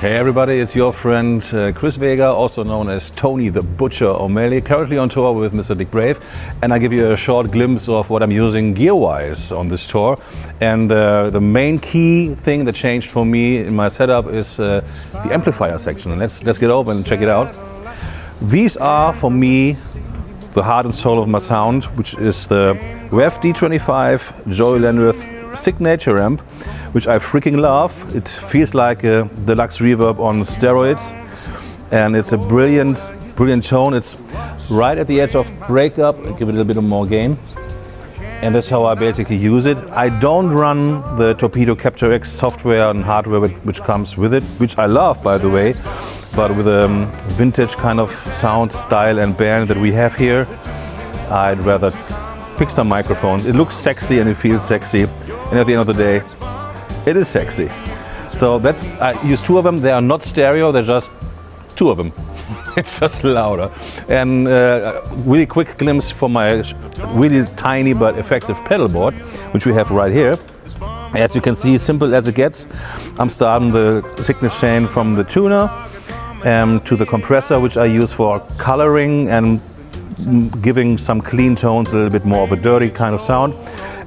Hey everybody, it's your friend Chris Vega, also known as Tony the Butcher O'Malley, currently on tour with Mr. Dick Brave, and I give you a short glimpse of what I'm using gear-wise on this tour. And the main key thing that changed for me in my setup is the amplifier section. And let's get over and check it out. These are for me the heart and soul of my sound, which is the Rev D25 Joey Landreth signature amp, which I freaking love. It feels like a deluxe reverb on steroids, and it's a brilliant tone. It's right at the edge of breakup. I give it a little bit more gain, and that's how I basically use it. I don't run the Torpedo Capture X software and hardware which comes with it, which I love, by the way, but with a vintage kind of sound, style and band that we have here, I'd rather pick some microphones. It looks sexy and it feels sexy, and at the end of the day, it is sexy. So I use two of them. They are not stereo, they're just two of them. It's just louder. And really quick glimpse for my really tiny but effective pedal board, which we have right here. As you can see, simple as it gets. I'm starting the signal chain from the tuner to the compressor, which I use for coloring and giving some clean tones, a little bit more of a dirty kind of sound.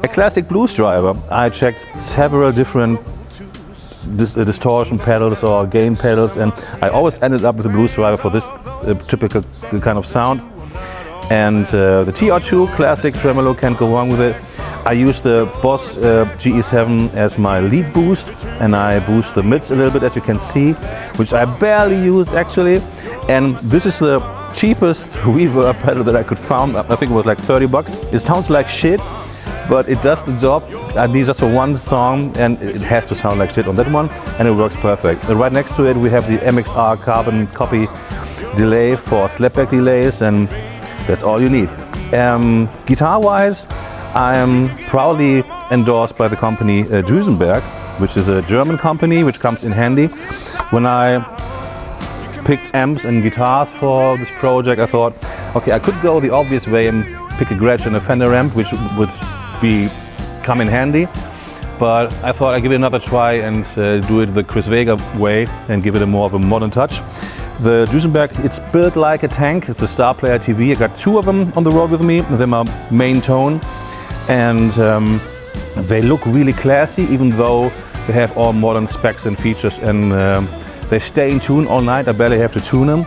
A classic blues driver. I checked several different distortion pedals or gain pedals, and I always ended up with a blues driver for this typical kind of sound. And the TR2 classic tremolo, can't go wrong with it. I use the Boss GE7 as my lead boost, and I boost the mids a little bit, as you can see, which I barely use actually. And this is the cheapest reverb pedal that I could find. I think it was like 30 bucks. It sounds like shit, but it does the job. I need just for one song, and it has to sound like shit on that one, and it works perfect. And right next to it we have the MXR carbon copy delay for slapback delays, and that's all you need. Guitar-wise, I am proudly endorsed by the company Duesenberg, which is a German company which comes in handy. When I picked amps and guitars for this project, I thought, okay, I could go the obvious way and pick a Gretsch and a Fender amp, which would come in handy, but I thought I'd give it another try and do it the Chris Vega way and give it a more of a modern touch. The Duesenberg, it's built like a tank. It's a Star Player TV. I got two of them on the road with me. They're my main tone, and they look really classy, even though they have all modern specs and features, and they stay in tune all night. I barely have to tune them.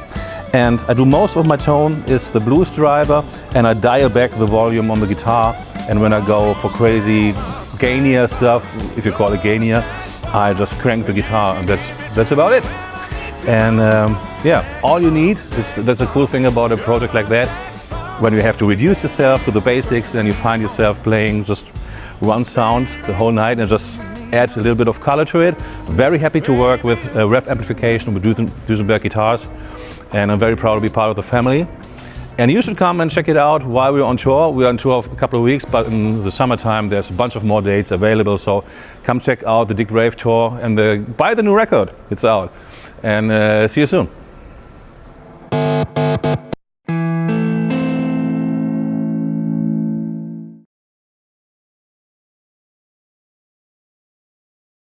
And I do most of my tone is the blues driver, and I dial back the volume on the guitar. And when I go for crazy gainier stuff, if you call it gainier, I just crank the guitar, and that's about it. And yeah, all you need is, that's a cool thing about a project like that, when you have to reduce yourself to the basics and you find yourself playing just one sound the whole night and just add a little bit of color to it. Very happy to work with Rev amplification with Duesenberg guitars, and I'm very proud to be part of the family. And you should come and check it out while we're on tour. We're on tour for a couple of weeks, but in the summertime there's a bunch of more dates available, so come check out the Dick Brave tour and buy the new record. It's out. And see you soon.